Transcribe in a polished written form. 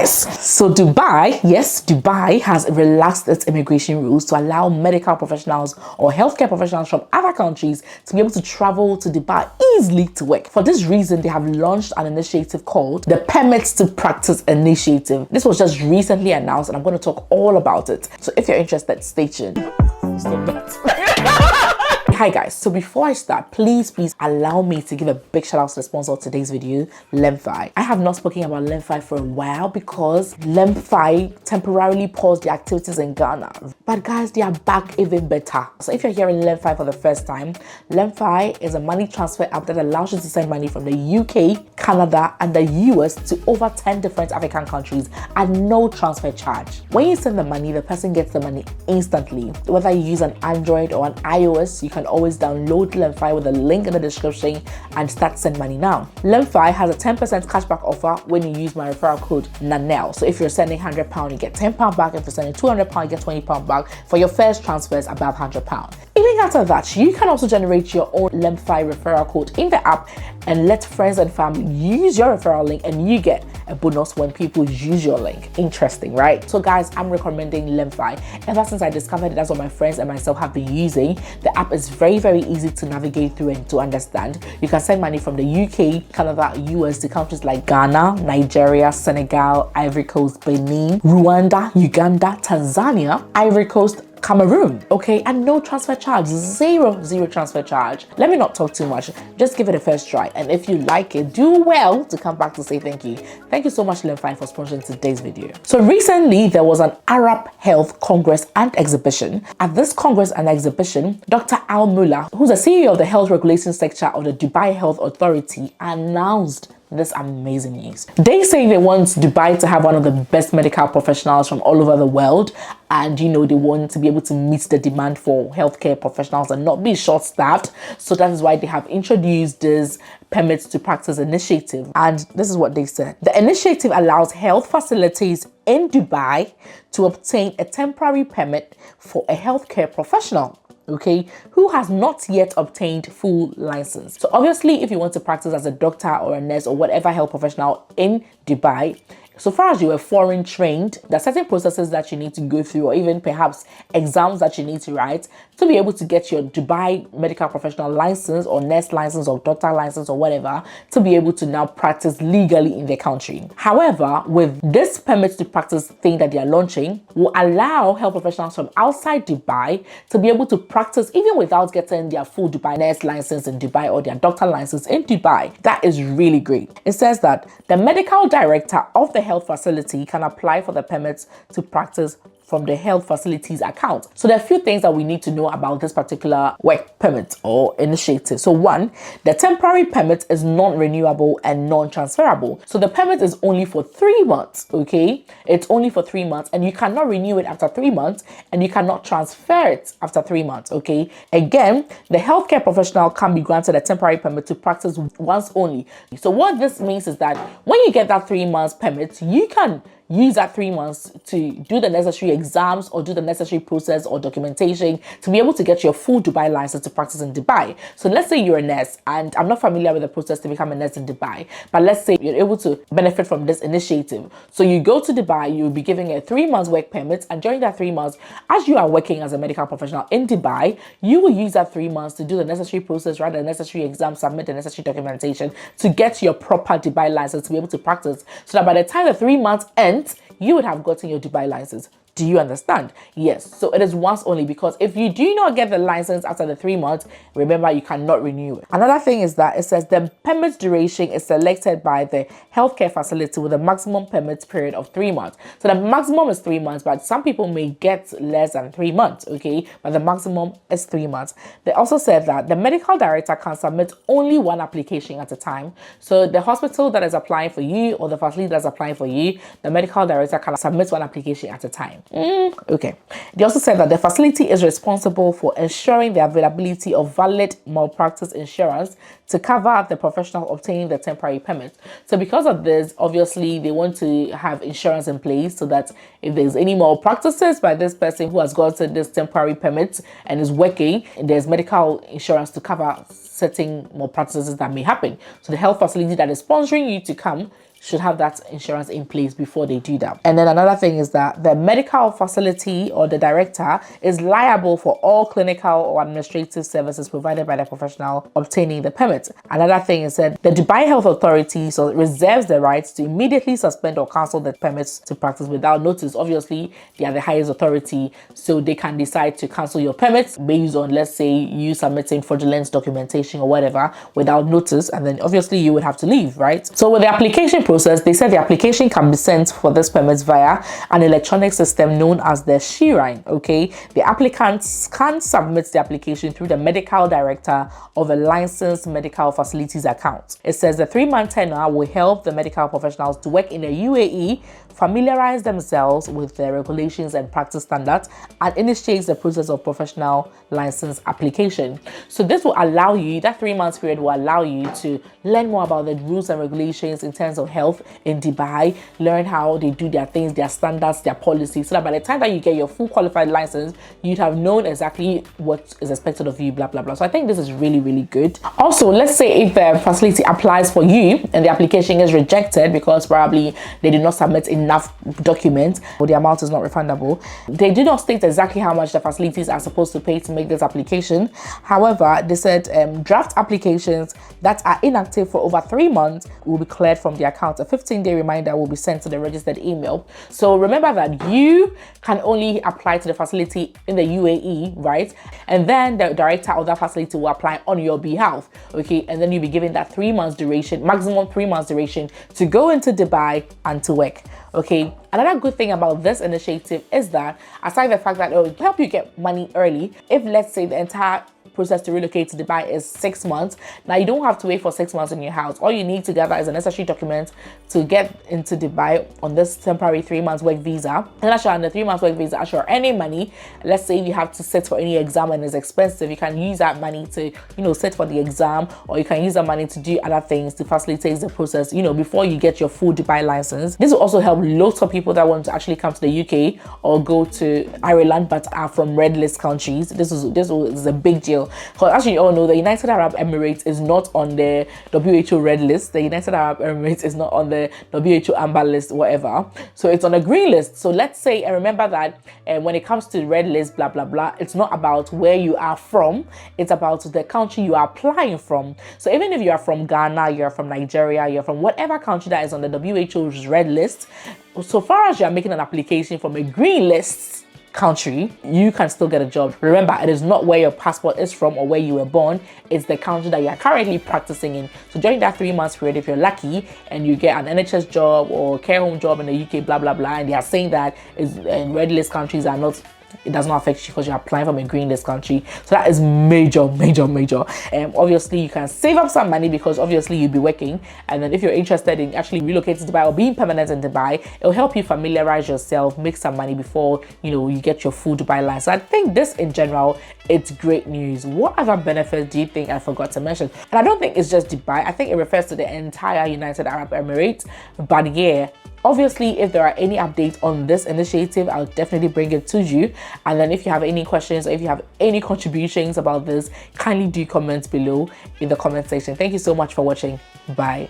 guys, so Dubai, yes, Dubai has relaxed its immigration rules to allow medical professionals or healthcare professionals from other countries to be able to travel to Dubai easily to work. For this reason, they have launched an initiative called the Permits to Practice Initiative. This was just recently announced and I'm going to talk all about it. So if you're interested, stay tuned. Stop that. Hi guys, so before I start, please allow me to give a big shout out to the sponsor of today's video, Leni. I have not spoken about Leni for a while because Leni temporarily paused their activities in Ghana. But guys, they are back even better. So if you're hearing Leni for the first time, Leni is a money transfer app that allows you to send money from the UK, Canada, and the US to over 10 different African countries at no transfer charge. When you send the money, the person gets the money instantly. Whether you use an Android or an iOS, you can always download Leni with a link in the description and start send money now. Leni has a 10% cashback offer when you use my referral code NANEL. So if you're sending £100, you get £10 back. If you're sending £200, you get £20 back for your first transfers above £100. Even after that, you can also generate your own Leni referral code in the app and let friends and family use your referral link, and you get a bonus when people use your link. Interesting, right? So guys, I'm recommending Leni. Ever since I discovered it, that's what my friends and myself have been using. The app is very easy to navigate through and to understand. You can send money from the UK, Canada, US to countries like Ghana, Nigeria, Senegal, Ivory Coast, Benin, Rwanda, Uganda, Tanzania, Ivory Coast, Cameroon, okay, and no transfer charge, zero transfer charge. Let me not talk too much, just give it a first try, and if you like it, do well to come back to say thank you. Thank you so much, Leni, for sponsoring today's video. So recently there was an Arab Health Congress and Exhibition. At this Congress and Exhibition, Dr. Al Mulla, who's the CEO of the health regulation sector of the Dubai Health Authority, announced this amazing news. They say they want Dubai to have one of the best medical professionals from all over the world, and they want to be able to meet the demand for healthcare professionals and not be short-staffed. So that is why they have introduced this Permits to Practice initiative, and this is what they said. The initiative allows health facilities in Dubai to obtain a temporary permit for a healthcare professional, okay, who has not yet obtained full license. So obviously, if you want to practice as a doctor or a nurse or whatever health professional in Dubai, so far as you are foreign trained, there are certain processes that you need to go through, or even perhaps exams that you need to write to be able to get your Dubai medical professional license or nurse license or doctor license or whatever, to be able to now practice legally in the country. However, with this Permits to Practice thing that they are launching, will allow health professionals from outside Dubai to be able to practice even without getting their full Dubai nurse license in Dubai or their doctor license in Dubai. That is really great. It says that the medical director of the health facility can apply for the permits to practice from the health facilities account. So there are a few things that we need to know about this particular work permit or initiative. So one, the temporary permit is non-renewable and non-transferable. So the permit is only for 3 months, okay? It's only for 3 months, and you cannot renew it after 3 months, and you cannot transfer it after 3 months, okay? Again, the healthcare professional can be granted a temporary permit to practice once only. So what this means is that when you get that 3 months permit, you can use that 3 months to do the necessary exams or do the necessary process or documentation to be able to get your full Dubai license to practice in Dubai. So let's say you're a nurse, and I'm not familiar with the process to become a nurse in Dubai, but let's say you're able to benefit from this initiative. So you go to Dubai, you'll be given a 3 months work permit, and during that 3 months, as you are working as a medical professional in Dubai, you will use that 3 months to do the necessary process, write the necessary exam, submit the necessary documentation to get your proper Dubai license to be able to practice, so that by the time the 3 months ends, you would have gotten your Dubai license. Do you understand? Yes. So it is once only, because if you do not get the license after the 3 months, remember, you cannot renew it. Another thing is that it says the permit duration is selected by the healthcare facility with a maximum permit period of 3 months. So the maximum is 3 months, but some people may get less than 3 months, okay? But the maximum is 3 months. They also said that the medical director can submit only one application at a time. So the hospital that is applying for you or the facility that's applying for you, the medical director can submit one application at a time. Okay. They also said that the facility is responsible for ensuring the availability of valid malpractice insurance to cover the professional obtaining the temporary permit. So because of this, obviously they want to have insurance in place so that if there's any malpractices by this person who has gotten this temporary permit and is working, there's medical insurance to cover certain malpractices that may happen. So the health facility that is sponsoring you to come should have that insurance in place before they do that. And then another thing is that the medical facility or the director is liable for all clinical or administrative services provided by the professional obtaining the permit. Another thing is that the Dubai Health Authority reserves the right to immediately suspend or cancel the permits to practice without notice. Obviously, they are the highest authority, so they can decide to cancel your permits based on, let's say, you submitting fraudulent documentation or whatever without notice, and then obviously you would have to leave, right? So with the application process, they said the application can be sent for this permit via an electronic system known as the Shrine. Okay, the applicants can submit the application through the medical director of a licensed medical facilities account. It says the 3-month tenure will help the medical professionals to work in the UAE, familiarize themselves with the regulations and practice standards, and initiates the process of professional license application. So this will allow you, that 3-month period will allow you to learn more about the rules and regulations in terms of health in Dubai, learn how they do their things, their standards, their policies, so that by the time that you get your full qualified license, you'd have known exactly what is expected of you, blah, blah, blah. So I think this is really, really good. Also, let's say if the facility applies for you and the application is rejected because probably they did not submit enough documents or the amount is not refundable, they do not state exactly how much the facilities are supposed to pay to make this application. However, they said draft applications that are inactive for over 3 months will be cleared from the account. A 15-day reminder will be sent to the registered email. So remember that you can only apply to the facility in the UAE, right? And then the director of that facility will apply on your behalf, okay? And then you'll be given that 3 months duration, maximum 3 months duration to go into Dubai and to work, okay? Another good thing about this initiative is that, aside the fact that it will help you get money early, if let's say the entire process to relocate to Dubai is 6 months, now you don't have to wait for 6 months in your house. All you need to gather is a necessary document to get into Dubai on this temporary 3-month work visa. And as you're on the 3-month work visa, as you're earning money, let's say you have to sit for any exam and it's expensive, you can use that money to, you know, sit for the exam, or you can use that money to do other things to facilitate the process, you know, before you get your full Dubai license. This will also help lots of people that want to actually come to the UK or go to Ireland but are from red list countries. This is a big deal. Because as you all know, the United Arab Emirates is not on the WHO red list. The United Arab Emirates is not on the WHO amber list, whatever. So it's on a green list. So let's say, and remember that when it comes to red list, blah, blah, blah, it's not about where you are from. It's about the country you are applying from. So even if you are from Ghana, you're from Nigeria, you're from whatever country that is on the WHO's red list, so far as you're making an application from a green list country, you can still get a job. Remember, it is not where your passport is from or where you were born, it's the country that you are currently practicing in. So during that 3 months period, if you're lucky and you get an NHS job or care home job in the UK, blah, blah, blah, and they are saying that red list countries are not, it does not affect you because you're applying from a green list country. So that is major. Obviously, you can save up some money because obviously you'll be working. And then if you're interested in actually relocating to Dubai or being permanent in Dubai, it'll help you familiarize yourself, make some money before, you know, you get your full Dubai license. So I think this in general, it's great news. What other benefits do you think I forgot to mention? And I don't think it's just Dubai. I think it refers to the entire United Arab Emirates. But yeah, obviously, if there are any updates on this initiative, I'll definitely bring it to you. And then if you have any questions or if you have any contributions about this, kindly do comment below in the comment section. Thank you so much for watching. Bye.